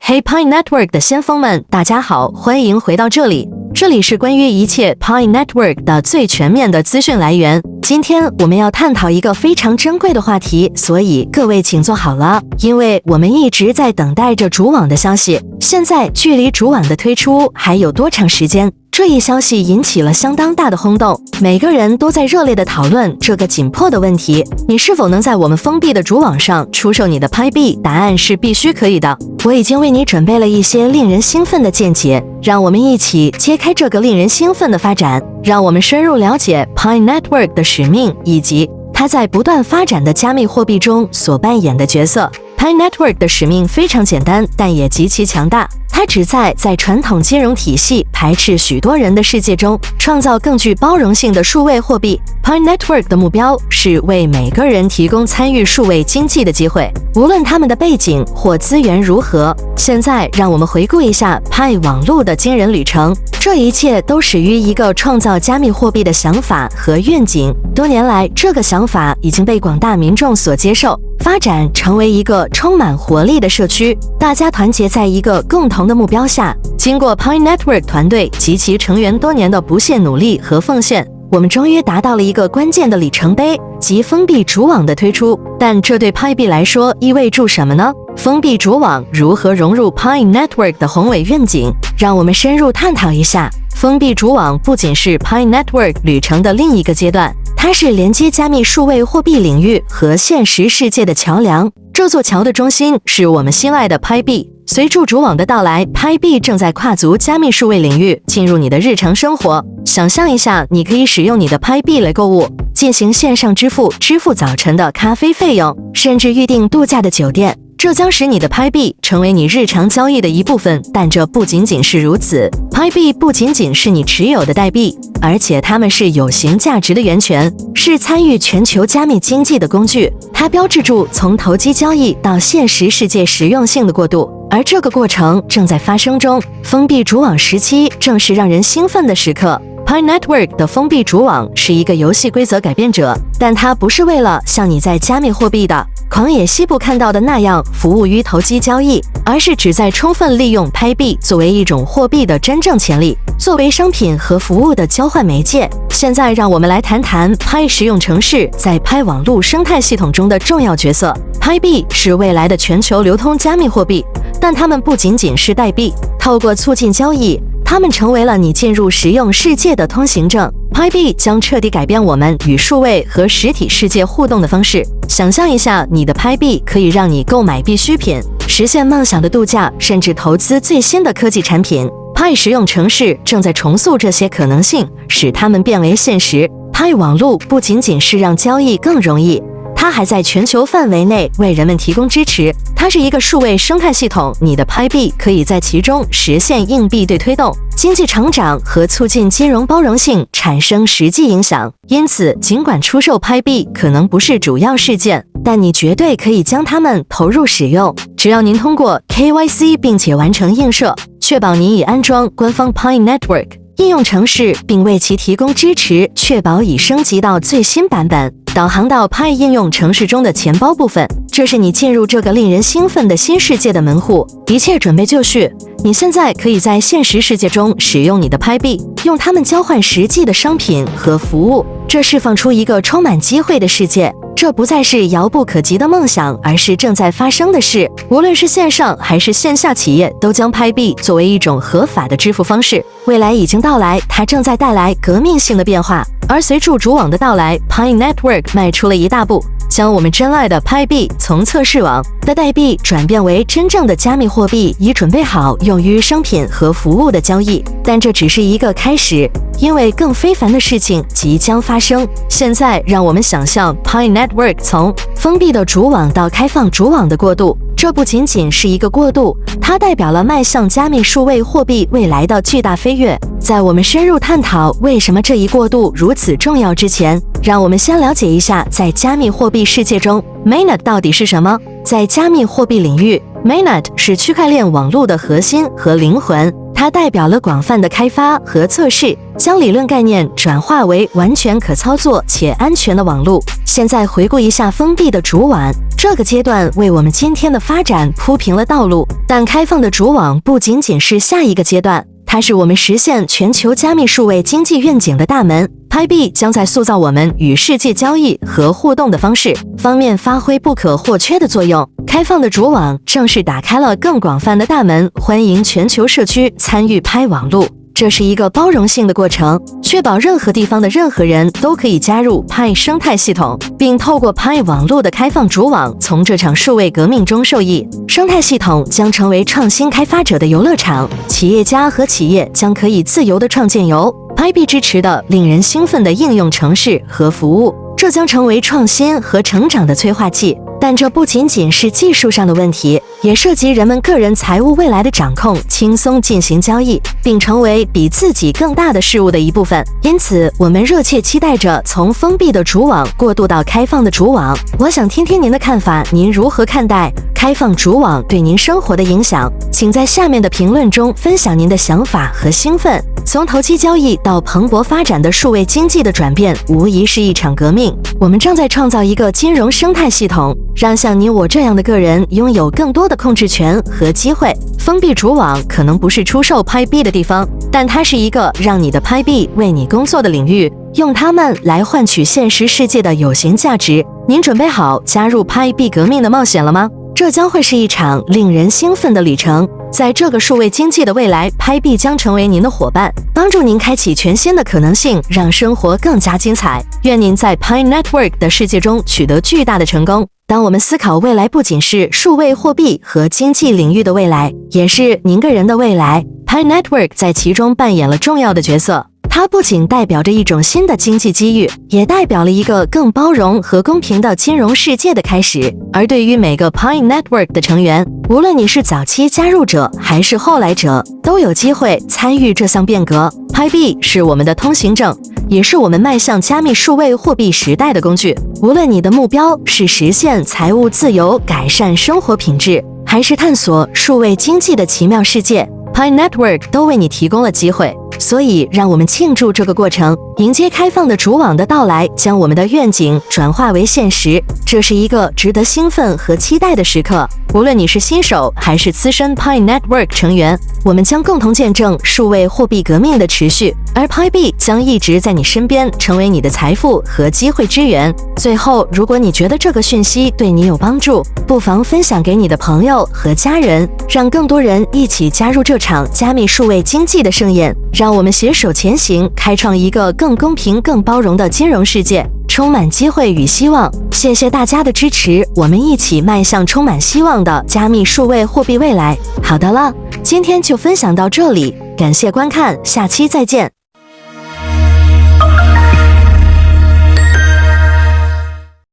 Hey Pi Network 的先锋们，大家好，欢迎回到这里。这里是关于一切 Pi Network 的最全面的资讯来源。今天我们要探讨一个非常珍贵的话题，所以各位请坐好了，因为我们一直在等待着主网的消息。现在距离主网的推出还有多长时间？这一消息引起了相当大的轰动，每个人都在热烈地讨论这个紧迫的问题：你是否能在我们封闭的主网上出售你的 Pi 币？答案是必须可以的。我已经为你准备了一些令人兴奋的见解，让我们一起揭开这个令人兴奋的发展，让我们深入了解 Pi Network 的使命以及它在不断发展的加密货币中所扮演的角色。Pi Network 的使命非常简单，但也极其强大。它旨在传统金融体系排斥许多人的世界中，创造更具包容性的数位货币。Pi Network 的目标是为每个人提供参与数位经济的机会，无论他们的背景或资源如何。现在，让我们回顾一下 Pi 网络的惊人旅程。这一切都始于一个创造加密货币的想法和愿景。多年来，这个想法已经被广大民众所接受，发展成为一个充满活力的社区。大家团结在一个共同的目标下，经过 Pi Network 团队及其成员多年的不懈努力和奉献，我们终于达到了一个关键的里程碑，即封闭主网的推出。但这对 Pi 币来说意味着什么呢？封闭主网如何融入 Pi Network 的宏伟愿景？让我们深入探讨一下。封闭主网不仅是 Pi Network 旅程的另一个阶段，它是连接加密数位货币领域和现实世界的桥梁。这座桥的中心是我们心爱的 Pi 币。随着主网的到来， Pi 币正在跨足加密数位领域，进入你的日常生活。想象一下，你可以使用你的 Pi 币来购物，进行线上支付，支付早晨的咖啡费用，甚至预订度假的酒店。这将使你的 Pi 币成为你日常交易的一部分，但这不仅仅是如此。Pi 币不仅仅是你持有的代币，而且它们是有形价值的源泉，是参与全球加密经济的工具。它标志着从投机交易到现实世界实用性的过渡，而这个过程正在发生中。封闭主网时期正是让人兴奋的时刻。Pi Network 的封闭主网是一个游戏规则改变者，但它不是为了像你在加密货币的狂野西部看到的那样服务于投机交易，而是旨在充分利用 Pi 币作为一种货币的真正潜力，作为商品和服务的交换媒介。现在让我们来谈谈 Pi 实用程式在 Pi 网络生态系统中的重要角色。Pi 币是未来的全球流通加密货币，但它们不仅仅是代币，透过促进交易，它们成为了你进入实用世界的通行证。Pi 币将彻底改变我们与数位和实体世界互动的方式。想象一下，你的 Pi 币可以让你购买必需品，实现梦想的度假，甚至投资最新的科技产品。Pi 实用程式正在重塑这些可能性，使它们变为现实。Pi 网络不仅仅是让交易更容易，它还在全球范围内为人们提供支持。它是一个数位生态系统，你的 Pi 币可以在其中实现硬币对推动、经济成长和促进金融包容性产生实际影响。因此，尽管出售 Pi 币可能不是主要事件，但你绝对可以将它们投入使用。只要您通过 KYC 并且完成映射，确保您已安装官方 Pi Network应用程式，并为其提供支持，确保已升级到最新版本，导航到 Pi 应用程式中的钱包部分。这是你进入这个令人兴奋的新世界的门户。一切准备就绪，你现在可以在现实世界中使用你的 Pi 币，用它们交换实际的商品和服务。这释放出一个充满机会的世界。这不再是遥不可及的梦想，而是正在发生的事。无论是线上还是线下企业，都将 Pi 币作为一种合法的支付方式。未来已经到来，它正在带来革命性的变化。而随着主网的到来， Pi Network 迈出了一大步，将我们珍爱的 Pi 币从测试网的代币转变为真正的加密货币，以准备好用于商品和服务的交易。但这只是一个开始，因为更非凡的事情即将发生。现在让我们想象 Pi Network 从封闭的主网到开放主网的过渡。这不仅仅是一个过渡，它代表了迈向加密数位货币未来的巨大飞跃。在我们深入探讨为什么这一过渡如此重要之前，让我们先了解一下在加密货币世界中 Mainnet 到底是什么。在加密货币领域， Mainnet 是区块链网络的核心和灵魂，它代表了广泛的开发和测试，将理论概念转化为完全可操作且安全的网络。现在回顾一下封闭的主网，这个阶段为我们今天的发展铺平了道路。但开放的主网不仅仅是下一个阶段，它是我们实现全球加密数位经济愿景的大门。拍币将在塑造我们与世界交易和互动的方面发挥不可或缺的作用。开放的主网正式打开了更广泛的大门，欢迎全球社区参与拍网路。这是一个包容性的过程，确保任何地方的任何人都可以加入派生态系统，并透过派网络的开放主网从这场数位革命中受益。生态系统将成为创新开发者的游乐场，企业家和企业将可以自由地创建由拍币支持的令人兴奋的应用程式和服务，这将成为创新和成长的催化剂。但这不仅仅是技术上的问题，也涉及人们个人财务未来的掌控，轻松进行交易，并成为比自己更大的事物的一部分。因此，我们热切期待着从封闭的主网过渡到开放的主网。我想听听您的看法，您如何看待开放主网对您生活的影响？请在下面的评论中分享您的想法和兴奋。从投机交易到蓬勃发展的数位经济的转变，无疑是一场革命。我们正在创造一个金融生态系统，让像你我这样的个人拥有更多的控制权和机会。封闭主网可能不是出售拍币的地方，但它是一个让你的拍币为你工作的领域，用它们来换取现实世界的有形价值。您准备好加入拍币革命的冒险了吗？这将会是一场令人兴奋的旅程。在这个数位经济的未来，拍币将成为您的伙伴，帮助您开启全新的可能性，让生活更加精彩。愿您在 Pi Network 的世界中取得巨大的成功。当我们思考未来，不仅是数位货币和经济领域的未来，也是您个人的未来。Pi Network 在其中扮演了重要的角色。它不仅代表着一种新的经济机遇，也代表了一个更包容和公平的金融世界的开始。而对于每个 Pi Network 的成员，无论你是早期加入者还是后来者，都有机会参与这项变革。拍币是我们的通行证，也是我们迈向加密数位货币时代的工具。无论你的目标是实现财务自由、改善生活品质，还是探索数位经济的奇妙世界， Pi Network 都为你提供了机会。所以，让我们庆祝这个过程，迎接开放的主网的到来，将我们的愿景转化为现实。这是一个值得兴奋和期待的时刻。无论你是新手还是资深 Pi Network 成员，我们将共同见证数位货币革命的持续，而 Pi 币将一直在你身边，成为你的财富和机会之源。最后，如果你觉得这个讯息对你有帮助，不妨分享给你的朋友和家人，让更多人一起加入这场加密数位经济的盛宴。让我们携手前行，开创一个更公平、更包容的金融世界，充满机会与希望。谢谢大家的支持，我们一起迈向充满希望的加密数位货币未来。好的了，今天就分享到这里，感谢观看，下期再见。